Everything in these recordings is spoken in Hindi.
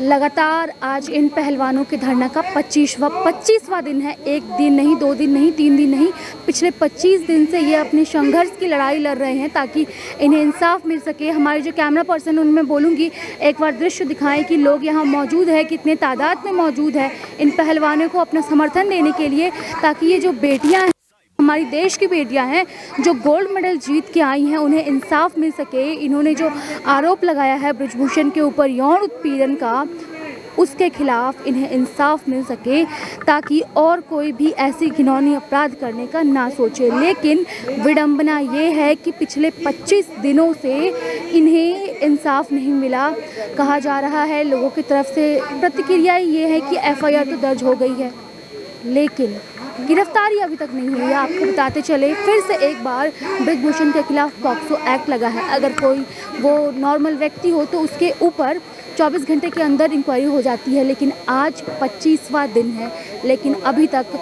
लगातार आज इन पहलवानों के धरना का 25वां दिन है। एक दिन नहीं, 2 दिन नहीं, 3 दिन नहीं, पिछले 25 दिन से ये अपने संघर्ष की लड़ाई लड़ रहे हैं ताकि इन्हें इंसाफ मिल सके। हमारे जो कैमरा पर्सन है उनमें बोलूँगी एक बार दृश्य दिखाएं कि लोग यहाँ मौजूद है, कितने तादाद में मौजूद है इन पहलवानों को अपना समर्थन देने के लिए, ताकि ये जो बेटियाँ हमारी देश की बेटियां हैं जो गोल्ड मेडल जीत के आई हैं उन्हें इंसाफ मिल सके। इन्होंने जो आरोप लगाया है बृजभूषण के ऊपर यौन उत्पीड़न का, उसके खिलाफ इन्हें इंसाफ मिल सके ताकि और कोई भी ऐसी घिनौनी अपराध करने का ना सोचे। लेकिन विडंबना ये है कि पिछले 25 दिनों से इन्हें इंसाफ नहीं मिला। कहा जा रहा है, लोगों की तरफ से प्रतिक्रिया ये है कि FIR तो दर्ज हो गई है लेकिन गिरफ्तारी अभी तक नहीं हुई है। आपको बताते चले फिर से एक बार बृजभूषण के खिलाफ पॉक्सो एक्ट लगा है। अगर कोई वो नॉर्मल व्यक्ति हो तो उसके ऊपर 24 घंटे के अंदर इंक्वायरी हो जाती है, लेकिन आज 25वां दिन है लेकिन अभी तक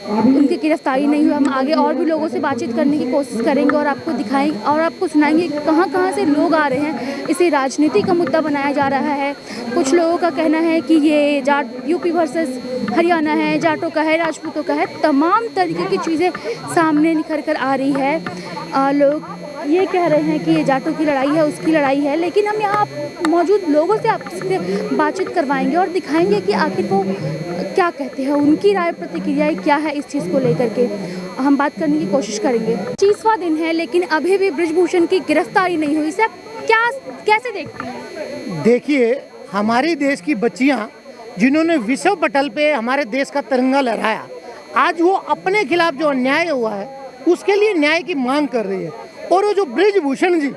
उनकी गिरफ्तारी नहीं हुई। हम आगे और भी लोगों से बातचीत करने की कोशिश करेंगे और आपको दिखाएंगे और आपको सुनाएंगे कहाँ से लोग आ रहे हैं। इसे राजनीति का मुद्दा बनाया जा रहा है। कुछ लोगों का कहना है कि ये जाट यूपी वर्सेस हरियाणा है, जाटों का है, राजपूतों का है, तमाम तरीके की चीज़ें सामने निखर कर आ रही है। लोग ये कह रहे हैं कि ये जाटों की लड़ाई है, उसकी लड़ाई है, लेकिन हम यहाँ मौजूद लोगों से आपसे बातचीत करवाएंगे और दिखाएंगे कि आखिर वो क्या कहते हैं, उनकी राय प्रतिक्रियाएं क्या है इस चीज़ को लेकर के। हम बात करने की कोशिश करेंगे। 25वां दिन है लेकिन अभी भी बृजभूषण की गिरफ्तारी नहीं हुई। सब क्या कैसे देखते हैं? देखिए, हमारे देश की बच्चियाँ जिन्होंने विश्व पटल पे हमारे देश का तिरंगा लहराया, आज वो अपने खिलाफ जो अन्याय हुआ है उसके लिए न्याय की मांग कर रही है। और वो जो बृजभूषण जी,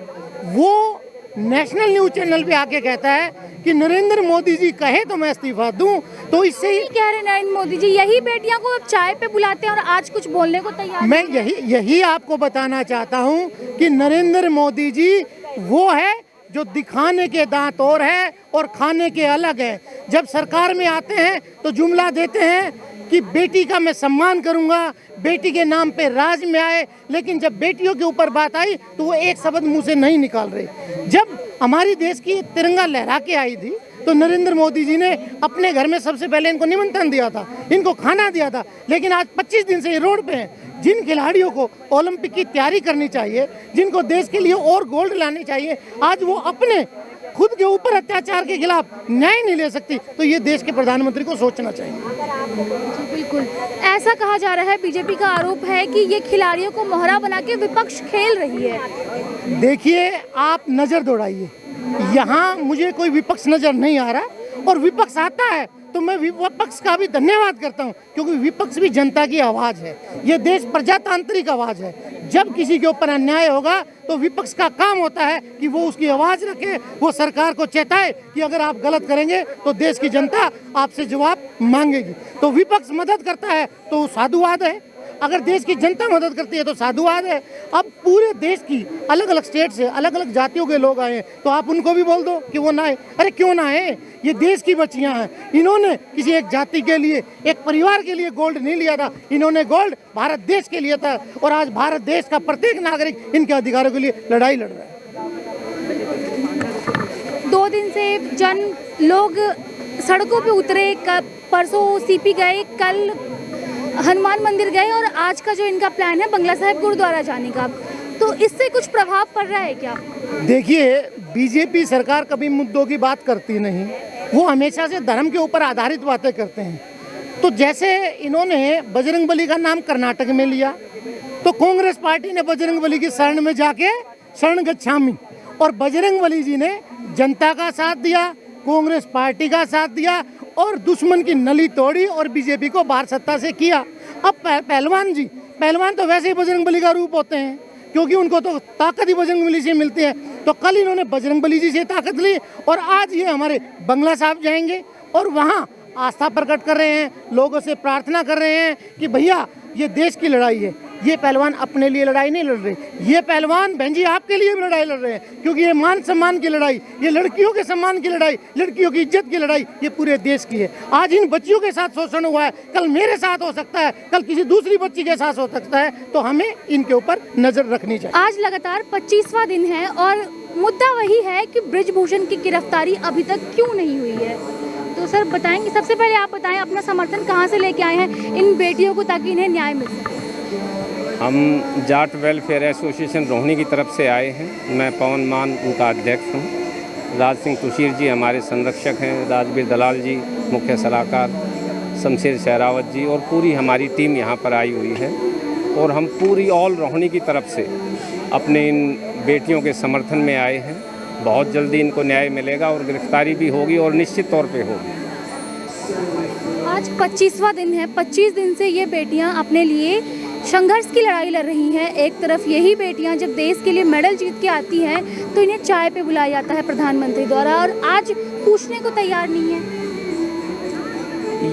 वो नेशनल न्यूज चैनल पे आके कहता है कि नरेंद्र मोदी जी कहे तो मैं इस्तीफा दूं, तो इससे ही कह रहे नरेंद्र मोदी जी यही बेटियां को अब चाय पे बुलाते हैं और आज कुछ बोलने को तैयार। मैं यही आपको बताना चाहता हूं कि नरेंद्र मोदी जी वो है जो दिखाने के दांत और है और खाने के अलग है। जब सरकार में आते हैं तो जुमला देते हैं कि बेटी का मैं सम्मान करूंगा, बेटी के नाम पे राज में आए, लेकिन जब बेटियों के ऊपर बात आई तो वो एक शब्द मुंह से नहीं निकाल रहे। जब हमारी देश की तिरंगा लहरा के आई थी तो नरेंद्र मोदी जी ने अपने घर में सबसे पहले इनको निमंत्रण दिया था, इनको खाना दिया था। लेकिन आज 25 दिन से ये रोड पे हैं। जिन खिलाड़ियों को ओलंपिक की तैयारी करनी चाहिए, जिनको देश के लिए और गोल्ड लानी चाहिए, आज वो अपने खुद के ऊपर अत्याचार के खिलाफ न्याय नहीं ले सकती, तो ये देश के प्रधानमंत्री को सोचना चाहिए। जी बिल्कुल, ऐसा कहा जा रहा है, बीजेपी का आरोप है कि ये खिलाड़ियों को मोहरा बना के विपक्ष खेल रही है। देखिए, आप नजर दौड़ाइए, यहाँ मुझे कोई विपक्ष नजर नहीं आ रहा, और विपक्ष आता है तो मैं विपक्ष का भी धन्यवाद करता हूँ, क्योंकि विपक्ष भी जनता की आवाज़ है। ये देश प्रजातांत्रिक आवाज़ है। जब किसी के ऊपर अन्याय होगा तो विपक्ष का काम होता है कि वो उसकी आवाज़ रखे, वो सरकार को चेताए कि अगर आप गलत करेंगे तो देश की जनता आपसे जवाब मांगेगी। तो विपक्ष मदद करता है तो साधुवाद है, अगर देश की जनता मदद करती है तो साधुवाद है। अब पूरे देश की अलग अलग स्टेट से अलग अलग जातियों के लोग आए हैं, तो आप उनको भी बोल दो कि वो ना आए। अरे क्यों ना आए, ये देश की बच्चियां हैं। इन्होंने किसी एक जाति के लिए, एक परिवार के लिए गोल्ड नहीं लिया था, इन्होंने गोल्ड भारत देश के लिए था, और आज भारत देश का प्रत्येक नागरिक इनके अधिकारों के लिए लड़ाई लड़ रहा है। 2 दिन से लोग सड़कों पे उतरे, परसों CP गए, कल हनुमान मंदिर गए और आज का जो इनका प्लान है बंगला साहिब गुरुद्वारा जाने का, तो इससे कुछ प्रभाव पड़ रहा है क्या? देखिए, बीजेपी सरकार कभी मुद्दों की बात करती नहीं, वो हमेशा से धर्म के ऊपर आधारित बातें करते हैं। तो जैसे इन्होंने बजरंगबली का नाम कर्नाटक में लिया, तो कांग्रेस पार्टी ने बजरंगबली की शरण में जाके शरण गच्छामि, और बजरंगबली जी ने जनता का साथ दिया, कांग्रेस पार्टी का साथ दिया और दुश्मन की नली तोड़ी और बीजेपी को बाहर सत्ता से किया। अब पहलवान तो वैसे ही बजरंगबली का रूप होते हैं, क्योंकि उनको तो ताकत ही बजरंगबली से मिलती है। तो कल इन्होंने बजरंगबली जी से ताकत ली और आज ये हमारे बंगला साहिब जाएंगे और वहाँ आस्था प्रकट कर रहे हैं, लोगों से प्रार्थना कर रहे हैं कि भैया ये देश की लड़ाई है। ये पहलवान अपने लिए लड़ाई नहीं लड़ रहे, ये पहलवान बहन जी आपके लिए भी लड़ाई लड़ रहे हैं, क्योंकि ये मान सम्मान की लड़ाई, ये लड़कियों के सम्मान की लड़ाई, लड़कियों की इज्जत की लड़ाई, ये पूरे देश की है। आज इन बच्चियों के साथ शोषण हुआ है, कल मेरे साथ हो सकता है, कल किसी दूसरी बच्ची के साथ हो सकता है, तो हमें इनके ऊपर नजर रखनी चाहिए। आज लगातार 25वां दिन है और मुद्दा वही है कि बृजभूषण की गिरफ्तारी अभी तक क्यों नहीं हुई है। तो सर बताएंगे, सबसे पहले आप बताएं अपना समर्थन कहाँ से लेके आए हैं इन बेटियों को ताकि इन्हें न्याय मिल सके। हम जाट वेलफेयर एसोसिएशन रोहिणी की तरफ से आए हैं। मैं पवन मान उनका अध्यक्ष हूँ। राज सिंह तुशीर जी हमारे संरक्षक हैं, राजवीर दलाल जी मुख्य सलाहकार, शमशेर शहरावत जी और पूरी हमारी टीम यहाँ पर आई हुई है। और हम पूरी ऑल रोहिणी की तरफ से अपने इन बेटियों के समर्थन में आए हैं। बहुत जल्दी इनको न्याय मिलेगा और गिरफ्तारी भी होगी और निश्चित तौर पे होगी। आज 25वां दिन है। 25 दिन से ये बेटियां अपने लिए संघर्ष की लड़ाई लड़ रही हैं। एक तरफ यही बेटियां जब देश के लिए मेडल जीत के आती हैं तो इन्हें चाय पे बुलाया जाता है प्रधानमंत्री द्वारा, और आज पूछने को तैयार नहीं है।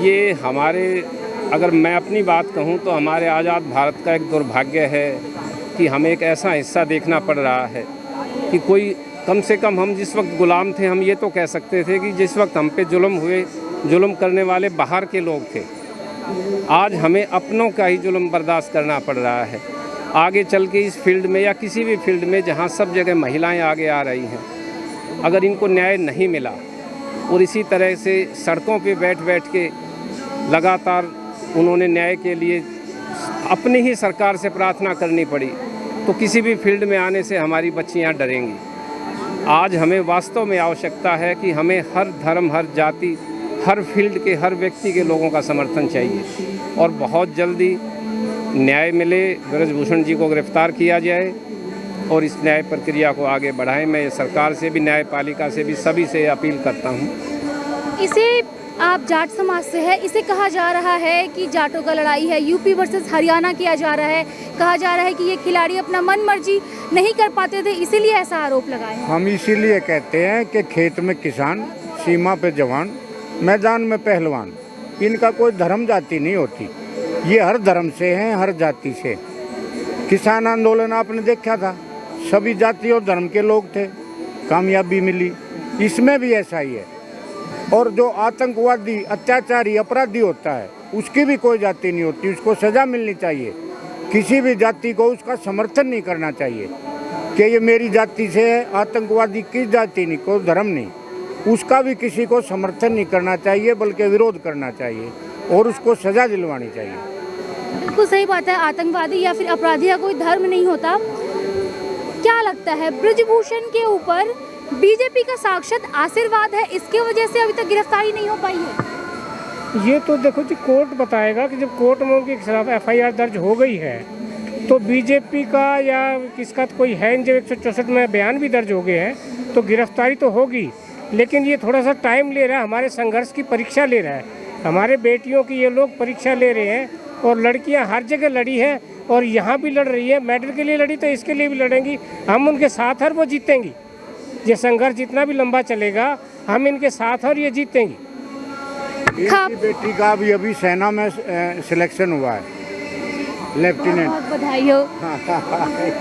ये हमारे, अगर मैं अपनी बात कहूँ तो हमारे आज़ाद भारत का एक दुर्भाग्य है कि हमें एक ऐसा हिस्सा देखना पड़ रहा है कि कोई, कम से कम हम जिस वक्त गुलाम थे हम ये तो कह सकते थे कि जिस वक्त हम पे जुल्म हुए, जुल्म करने वाले बाहर के लोग थे। आज हमें अपनों का ही जुल्म बर्दाश्त करना पड़ रहा है। आगे चल के इस फील्ड में या किसी भी फील्ड में जहाँ सब जगह महिलाएं आगे आ रही हैं, अगर इनको न्याय नहीं मिला और इसी तरह से सड़कों पे बैठ बैठ के लगातार उन्होंने न्याय के लिए अपनी ही सरकार से प्रार्थना करनी पड़ी, तो किसी भी फील्ड में आने से हमारी बच्चियां डरेंगी। आज हमें वास्तव में आवश्यकता है कि हमें हर धर्म, हर जाति, हर फील्ड के हर व्यक्ति के लोगों का समर्थन चाहिए और बहुत जल्दी न्याय मिले, बृजभूषण जी को गिरफ्तार किया जाए और इस न्याय प्रक्रिया को आगे बढ़ाएं। मैं सरकार से भी, न्यायपालिका से भी, सभी से अपील करता हूं। इसे आप जाट समाज से है, इसे कहा जा रहा है कि जाटों का लड़ाई है, यूपी वर्सेस हरियाणा किया जा रहा है। कहा जा रहा है कि ये खिलाड़ी अपना मन मर्जी नहीं कर पाते थे, इसीलिए ऐसा आरोप लगाए हैं। हम इसीलिए कहते हैं कि खेत में किसान, सीमा पे जवान, मैदान में पहलवान। इनका कोई धर्म जाति नहीं होती, ये हर धर्म से हैं, हर जाति से। किसान आंदोलन आपने देखा था, सभी जाति और धर्म के लोग थे, कामयाबी मिली। इसमें भी ऐसा ही है। और जो आतंकवादी, अत्याचारी, अपराधी होता है उसकी भी कोई जाति नहीं होती, उसको सज़ा मिलनी चाहिए। किसी भी जाति को उसका समर्थन नहीं करना चाहिए कि ये मेरी जाति से है। आतंकवादी किस जाति नहीं, कोई धर्म नहीं, उसका भी किसी को समर्थन नहीं करना चाहिए, बल्कि विरोध करना चाहिए और उसको सज़ा दिलवानी चाहिए। बिल्कुल सही बात है। आतंकवादी या फिर अपराधी का कोई धर्म नहीं होता। क्या लगता है बृजभूषण के ऊपर बीजेपी का साक्षात आशीर्वाद है, इसके वजह से अभी तक गिरफ्तारी नहीं हो पाई है? ये तो देखो जी, कोर्ट बताएगा कि जब कोर्ट में उनके खिलाफ एफआईआर दर्ज हो गई है तो बीजेपी का या किसका तो कोई है, जब 164 में बयान भी दर्ज हो गए हैं तो गिरफ्तारी तो होगी। लेकिन ये थोड़ा सा टाइम ले रहा है, हमारे संघर्ष की परीक्षा ले रहा है। हमारे बेटियों की ये लोग परीक्षा ले रहे हैं और लड़कियां हर जगह लड़ी हैं और यहाँ भी लड़ रही है। मेडल के लिए लड़ी तो इसके लिए भी लड़ेंगी। हम उनके साथ हैं, वो जीतेंगी। ये संघर्ष जितना भी लंबा चलेगा हम इनके साथ हैं और ये जीतेंगी। मेरी बेटी का भी अभी सेना में सिलेक्शन हुआ है, लेफ्टिनेंट। बहुत बधाई हो।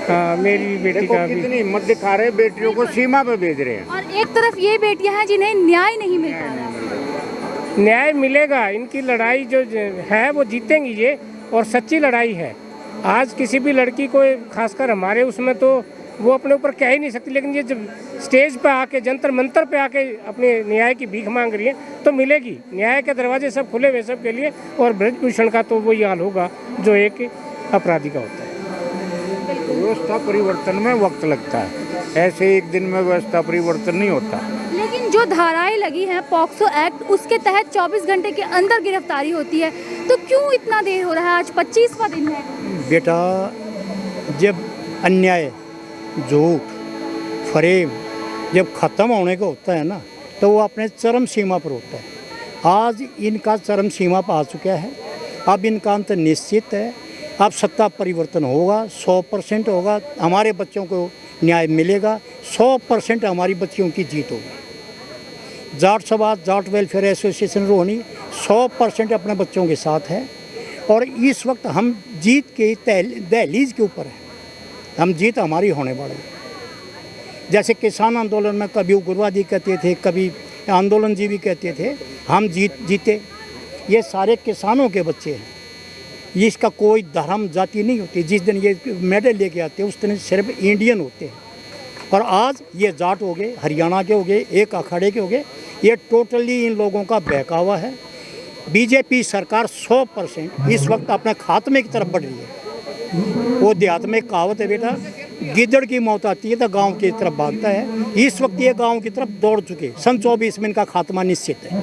हाँ, मेरी बेटी का भी। कितनी हिम्मत दिखा रहे, बेटियों को सीमा पे भेज रहे हैं। और एक तरफ ये बेटियां हैं जिन्हें न्याय नहीं मिल पा रहा। न्याय मिलेगा, इनकी लड़ाई जो है वो जीतेंगी ये, और सच्ची लड़ाई है। आज किसी भी लड़की को, खासकर हमारे उसमें तो वो अपने ऊपर कह ही नहीं सकती, लेकिन ये जब स्टेज पे आके, जंतर मंतर पे आके अपने न्याय की भीख मांग रही है तो मिलेगी। न्याय के दरवाजे सब खुले हुए सब के लिए। और बृजभूषण का तो वही हाल होगा जो एक अपराधी का होता है। व्यवस्था परिवर्तन में वक्त लगता है, ऐसे एक दिन में व्यवस्था परिवर्तन नहीं होता। लेकिन जो धाराएं लगी हैं पॉक्सो एक्ट, उसके तहत 24 घंटे के अंदर गिरफ्तारी होती है, तो क्यों इतना देर हो रहा है? आज 25वां दिन है। बेटा, जब अन्याय, झूठ, फरेब जब ख़त्म होने का होता है ना, तो वो अपने चरम सीमा पर होता है। आज इनका चरम सीमा पर आ चुका है। अब इनका अंत निश्चित है। अब सत्ता परिवर्तन होगा, 100% होगा। हमारे बच्चों को न्याय मिलेगा, 100% हमारी बच्चियों की जीत होगी। जाट सभा, जाट वेलफेयर एसोसिएशन रोहिणी 100% अपने बच्चों के साथ है। और इस वक्त हम जीत के दहलीज के ऊपर हैं। हम जीत हमारी होने वाली है। जैसे किसान आंदोलन में कभी उग्रवादी कहते थे, कभी आंदोलन जीवी कहते थे, हम जीते। ये सारे किसानों के बच्चे हैं। ये इसका कोई धर्म जाति नहीं होती। जिस दिन ये मेडल लेके आते हैं उस दिन सिर्फ इंडियन होते हैं। और आज ये जाट हो गए, हरियाणा के हो गए, एक अखाड़े के हो गए, ये टोटली इन लोगों का बहकावा है। बीजेपी सरकार 100% इस वक्त अपने खात्मे की तरफ बढ़ रही है। वो देहात में कहावत है बेटा, गिद्दड़ की मौत आती है तो गांव की तरफ भागता है। इस वक्त ये गांव की तरफ दौड़ चुके। सन 24 में इनका खात्मा निश्चित है,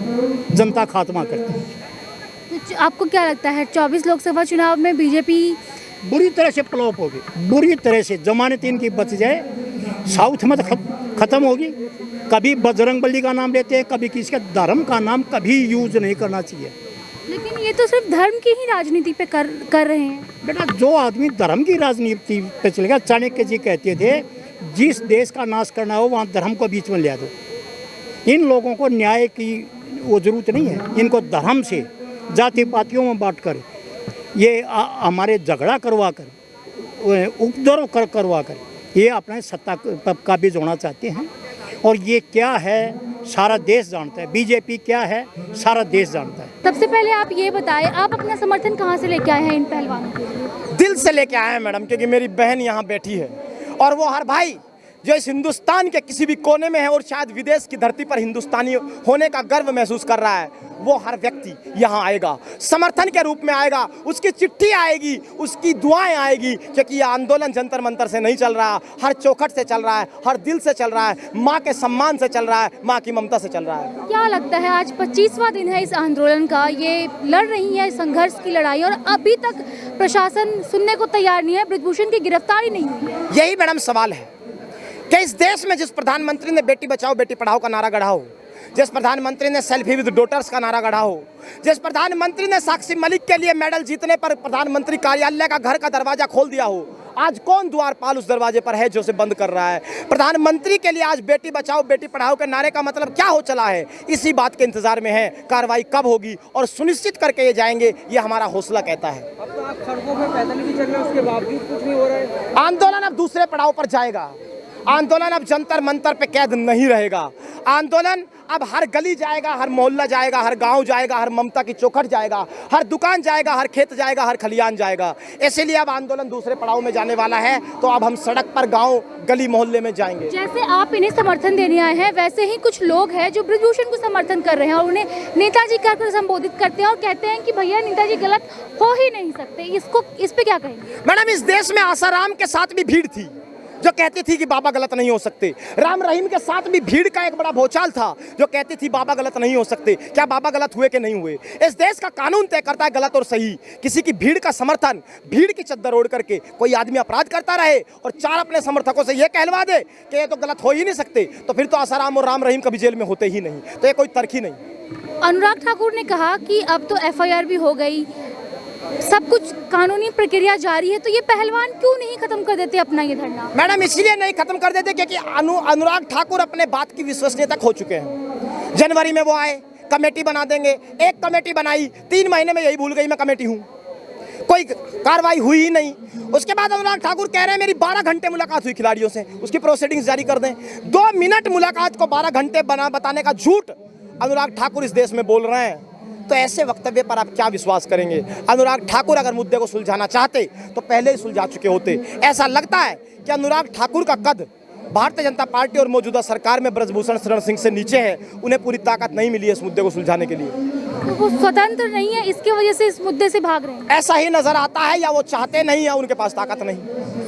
जनता खात्मा करती है। तो आपको क्या लगता है 24 लोकसभा चुनाव में बीजेपी बुरी तरह से फ्लॉप होगी, बुरी तरह से जमानत इनकी बच जाए। साउथ में तो खत्म होगी। कभी बजरंगबली का नाम लेते हैं, कभी किसी का धर्म का नाम कभी यूज नहीं करना चाहिए। लेकिन ये तो सिर्फ धर्म की ही राजनीति पे कर रहे हैं। बेटा जो आदमी धर्म की राजनीति पे चलेगा, चाणक्य जी कहते थे जिस देश का नाश करना हो वहाँ धर्म को बीच में ले दो। इन लोगों को न्याय की वो जरूरत नहीं है। इनको धर्म से जाति पातियों में बांट कर ये हमारे झगड़ा करवा कर उपद्रव करवा कर ये अपने सत्ता का बीज होना चाहते हैं। और ये क्या है सारा देश जानता है। बीजेपी क्या है सारा देश जानता है। सबसे पहले आप ये बताएं, आप अपना समर्थन कहाँ से लेके आए हैं इन पहलवानों के लिए? दिल से लेके आए हैं मैडम, क्योंकि मेरी बहन यहाँ बैठी है और वो हर भाई जो इस हिंदुस्तान के किसी भी कोने में है और शायद विदेश की धरती पर हिंदुस्तानी होने का गर्व महसूस कर रहा है, वो हर व्यक्ति यहाँ आएगा, समर्थन के रूप में आएगा। उसकी चिट्ठी आएगी, उसकी दुआएं आएगी, क्योंकि ये आंदोलन जंतर मंतर से नहीं चल रहा, हर चौखट से चल रहा है, हर दिल से चल रहा है, माँ के सम्मान से चल रहा है, माँ की ममता से चल रहा है। क्या लगता है आज 25वां दिन है इस आंदोलन का, ये लड़ रही है संघर्ष की लड़ाई और अभी तक प्रशासन सुनने को तैयार नहीं है, ब्रजभूषण की गिरफ्तारी नहीं हुई है। यही मैडम सवाल है कि इस देश में जिस प्रधानमंत्री ने बेटी बचाओ बेटी पढ़ाओ का नारा गढ़ा हो, जिस प्रधानमंत्री ने सेल्फी विद डॉटर्स का नारा गढ़ा हो, जिस प्रधानमंत्री ने साक्षी मलिक के लिए मेडल जीतने पर प्रधानमंत्री कार्यालय का घर का दरवाजा खोल दिया हो, आज कौन द्वारपाल उस दरवाजे पर है जो उसे बंद कर रहा है? प्रधानमंत्री के लिए आज बेटी बचाओ बेटी पढ़ाओ के नारे का मतलब क्या हो चला है? इसी बात के इंतजार में है कार्रवाई कब होगी और सुनिश्चित करके ये जाएंगे, ये हमारा हौसला कहता है। अब तो आप सड़कों पे पैदल भी चल रहे हैं, उसके बावजूद कुछ नहीं हो रहा है। आंदोलन अब दूसरे पड़ाव पर जाएगा। आंदोलन अब जंतर मंतर पे कैद नहीं रहेगा। आंदोलन अब हर गली जाएगा, हर मोहल्ला जाएगा, हर गांव जाएगा, हर ममता की चौखट जाएगा, हर दुकान जाएगा, हर खेत जाएगा, हर खलियान जाएगा। इसीलिए अब आंदोलन दूसरे पड़ाव में जाने वाला है। तो अब हम सड़क पर, गांव, गली मोहल्ले में जाएंगे। जैसे आप इन्हें समर्थन देने आए हैं, वैसे ही कुछ लोग हैं जो ब्रजभूषण को समर्थन कर रहे हैं और उन्हें नेताजी कहकर संबोधित करते हैं और कहते हैं कि भैया नेताजी गलत हो ही नहीं सकते। इस पे क्या कहेंगे? मैडम, इस देश में आसाराम के साथ भी भीड़ थी जो कहती थी कि बाबा गलत नहीं हो सकते। राम रहीम के साथ भी भीड़ का एक बड़ा भौचाल था जो कहती थी बाबा गलत नहीं हो सकते। क्या बाबा गलत हुए कि नहीं हुए? इस देश का कानून तय करता है गलत और सही। किसी की भीड़ का समर्थन, भीड़ की चद्दर ओढ़ करके कोई आदमी अपराध करता रहे और चार अपने समर्थकों से यह कहलवा दे कि ये तो गलत हो ही नहीं सकते, तो फिर तो आसाराम और राम रहीम कभी जेल में होते ही नहीं। तो ये कोई तर्क ही नहीं। अनुराग ठाकुर ने कहा कि अब तो FIR भी हो गई, सब कुछ कानूनी प्रक्रिया जारी है, तो ये पहलवान क्यों नहीं खत्म कर देते अपना ये धरना? मैडम, इसलिए नहीं खत्म कर देते क्योंकि अनुराग ठाकुर अपने बात की विश्वसनीयता खो चुके हैं। जनवरी में वो आए, कमेटी बना देंगे, एक कमेटी बनाई, 3 महीने में यही भूल गई मैं कमेटी हूँ, कोई कार्रवाई हुई ही नहीं। उसके बाद अनुराग ठाकुर कह रहे हैं मेरी 12 घंटे मुलाकात हुई खिलाड़ियों से, उसकी प्रोसीडिंग्स जारी कर दें। 2 मिनट मुलाकात को 12 घंटे बताने का झूठ अनुराग ठाकुर इस देश में बोल रहे हैं। तो ऐसे वक्तव्य पर आप क्या विश्वास करेंगे? अनुराग ठाकुर अगर मुद्दे को सुलझाना चाहते तो पहले ही सुलझा चुके होते। ऐसा लगता है कि अनुराग ठाकुर का कद भारतीय जनता पार्टी और मौजूदा सरकार में ब्रजभूषण शरण सिंह से नीचे है। उन्हें पूरी ताकत नहीं मिली है इस मुद्दे को सुलझाने के लिए। तो वो स्वतंत्र नहीं है, इसकी वजह से इस मुद्दे से भाग रहे हैं। ऐसा ही नजर आता है, या वो चाहते नहीं या उनके पास ताकत नहीं।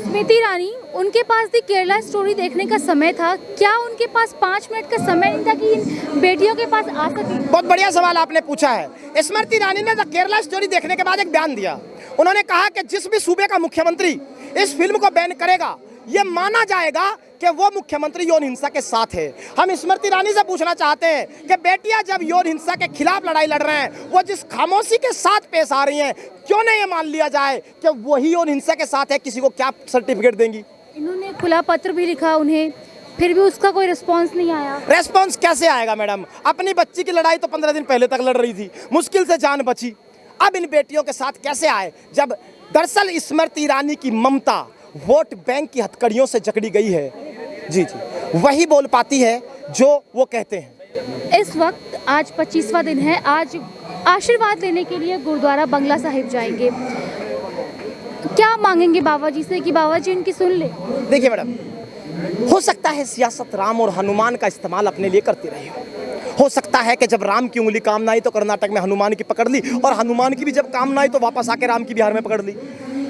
स्मृति ईरानी, उनके पास भी केरला स्टोरी देखने का समय था, क्या उनके पास 5 मिनट का समय नहीं था कि इन बेटियों के पास आ सके? बहुत बढ़िया सवाल आपने पूछा है। स्मृति ईरानी ने द केरला स्टोरी देखने के बाद एक बयान दिया। उन्होंने कहा कि जिस भी सूबे का मुख्यमंत्री इस फिल्म को बैन करेगा, ये माना जाएगा कि वो मुख्यमंत्री यौन हिंसा के साथ है। हम स्मृति ईरानी से पूछना चाहते हैं कि बेटियां जब यौन हिंसा के खिलाफ लड़ाई लड़ रहे हैं, वो जिस खामोशी के साथ पेश आ रही हैं, क्यों नहीं ये मान लिया जाए कि वही यौन हिंसा के साथ है? किसी को क्या सर्टिफिकेट देंगी? इन्होंने खुला पत्र भी लिखा उन्हें, फिर भी उसका कोई रिस्पॉन्स नहीं आया। रेस्पॉन्स कैसे आएगा मैडम? अपनी बच्ची की लड़ाई तो 15 दिन पहले तक लड़ रही थी, मुश्किल से जान बची। अब इन बेटियों के साथ कैसे आए? जब दरअसल स्मृति ईरानी की ममता वोट बैंक की हथकड़ियों से जकड़ी गई है, जी जी, वही बोल पाती है जो वो कहते हैं। इस वक्त आज 25वां दिन है। आज आशीर्वाद लेने के लिए गुरुद्वारा बंगला साहिब जाएंगे। क्या मांगेंगे बाबा जी से कि बाबा जी इनकी सुन ले? देखिए मैडम, हो सकता है सियासत राम और हनुमान का इस्तेमाल अपने लिए करती रही हो सकता है कि जब राम की उंगली काम ना आई तो कर्नाटक में हनुमान की पकड़ ली, और हनुमान की भी जब काम ना आई तो वापस आके राम की बिहार में पकड़ ली।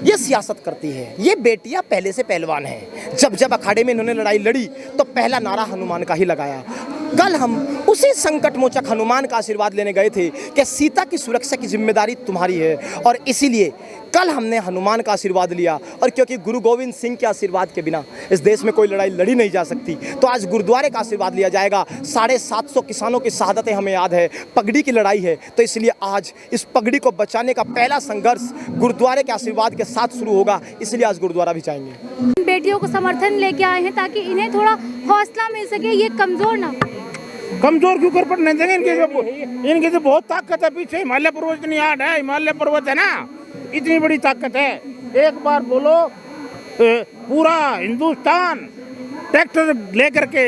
ये सियासत करती है। ये बेटियां पहले से पहलवान हैं। जब जब अखाड़े में इन्होंने लड़ाई लड़ी तो पहला नारा हनुमान का ही लगाया। कल हम उसी संकट मोचक हनुमान का आशीर्वाद लेने गए थे कि सीता की सुरक्षा की जिम्मेदारी तुम्हारी है, और इसीलिए कल हमने हनुमान का आशीर्वाद लिया। और क्योंकि गुरु गोविंद सिंह के आशीर्वाद के बिना इस देश में कोई लड़ाई लड़ी नहीं जा सकती, तो आज गुरुद्वारे का आशीर्वाद लिया जाएगा। 750 किसानों की शहादतें हमें याद है, पगड़ी की लड़ाई है, तो इसलिए आज इस पगड़ी को बचाने का पहला संघर्ष गुरुद्वारे के आशीर्वाद के साथ शुरू होगा। इसलिए आज गुरुद्वारा भी जाएंगे। बेटियों को समर्थन लेके आए हैं ताकि इन्हें थोड़ा हौसला मिल सके, ये कमजोर ना। कमजोर क्यों कर पड़ने देंगे? इनकी तो बहुत ताकत है पीछे। हिमालय पर्वत इतनी आड़ है, हिमालय पर्वत है ना, इतनी बड़ी ताकत है। एक बार बोलो पूरा हिंदुस्तान ट्रैक्टर लेकर के,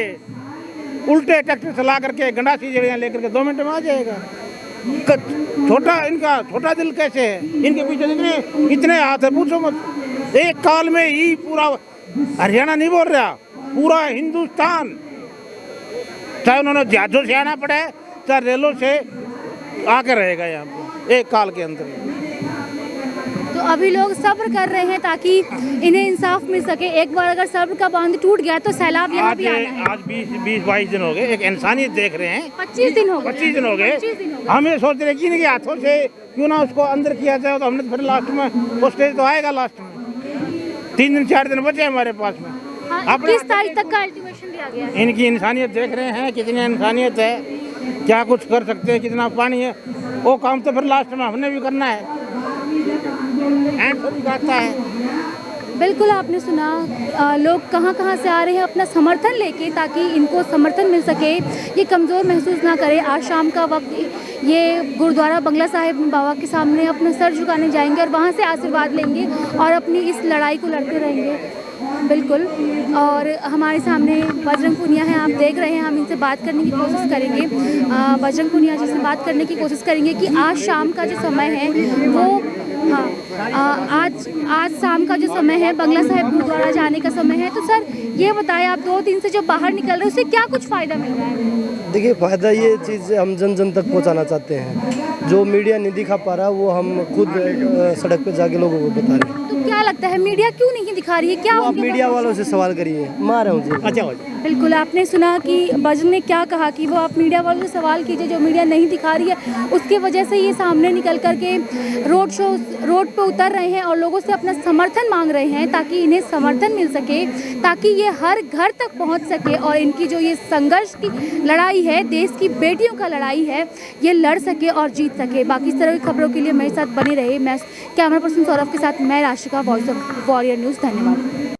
उल्टे ट्रैक्टर चला करके, गंडासी जड़ियाँ लेकर के 2 मिनट में आ जाएगा। इनका छोटा दिल कैसे है? इनके पीछे इतने हाथ है, पूछो मत। एक काल में ही पूरा हरियाणा नहीं बोल रहा, पूरा हिंदुस्तान, चाहे उन्होंने जहाजों से आना पड़े चाहे रेलों से आकर रहेगा यहाँ पे एक काल के अंदर। तो अभी लोग सब्र कर रहे हैं ताकि इन्हें इंसाफ मिल सके। एक बार अगर सब्र का बांध टूट गया तो सैलाब यहाँ भी आना है। आज 20-22 दिन हो गए, एक इंसानियत देख रहे हैं। 25 दिन हो गए। 25 दिन हो गए। हम ये सोच रहे कि इनके हाथों से क्यों ना उसको अंदर किया जाए, तो हमने फिर लास्ट में वो स्टेज तो आएगा। लास्ट में 3 दिन 4 दिन बचे हमारे पास में। 21 तारीख तक का अल्टीमेशन दिया गया है। इनकी इंसानियत देख रहे हैं, कितनी इंसानियत है, क्या कुछ कर सकते हैं, कितना पानी है। वो काम तो फिर लास्ट में हमने भी करना है। बिल्कुल, आपने सुना लोग कहाँ कहाँ से आ रहे हैं अपना समर्थन लेके, ताकि इनको समर्थन मिल सके, ये कमज़ोर महसूस ना करे। आज शाम का वक्त ये गुरुद्वारा बंगला साहिब बाबा के सामने अपना सर झुकाने जाएंगे और वहाँ से आशीर्वाद लेंगे और अपनी इस लड़ाई को लड़ते रहेंगे। बिल्कुल। और हमारे सामने बजरंग पुनिया हैं, आप देख रहे हैं। हम इनसे बात करने की कोशिश करेंगे, बजरंग पुनिया जी से बात करने की कोशिश करेंगे कि आज शाम का जो समय है वो, आज शाम का जो समय है बंगला साहिब गुरुद्वारा जाने का समय है। तो सर ये बताएं, आप 2 दिन से जो बाहर निकल रहे हैं उससे क्या कुछ फ़ायदा मिल रहा है? देखिए, फ़ायदा ये चीज़ हम जन जन तक पहुंचाना चाहते हैं। जो मीडिया नहीं दिखा पा रहा वो हम खुद सड़क पे जाके लोगों को बता रहे हैं। तो क्या लगता है मीडिया क्यों नहीं दिखा रही है? क्या आप मीडिया वालों से सवाल करिए। मार रहा हूँ। अच्छा, बिल्कुल, आपने सुना कि बजरंग ने क्या कहा कि वो आप मीडिया वालों से सवाल कीजिए, जो मीडिया नहीं दिखा रही है उसकी वजह से ये सामने निकल करके रोड पे उतर रहे हैं और लोगों से अपना समर्थन मांग रहे हैं, ताकि इन्हें समर्थन मिल सके, ताकि ये हर घर तक पहुंच सके और इनकी जो ये संघर्ष की लड़ाई है, देश की बेटियों का लड़ाई है, ये लड़ सके और जीत सके। बाकी इस तरह की खबरों के लिए मेरे साथ बने रहे। मैं कैमरा पर्सन सौरभ के साथ मैं Rashika, voice of warrior news. धन्यवाद।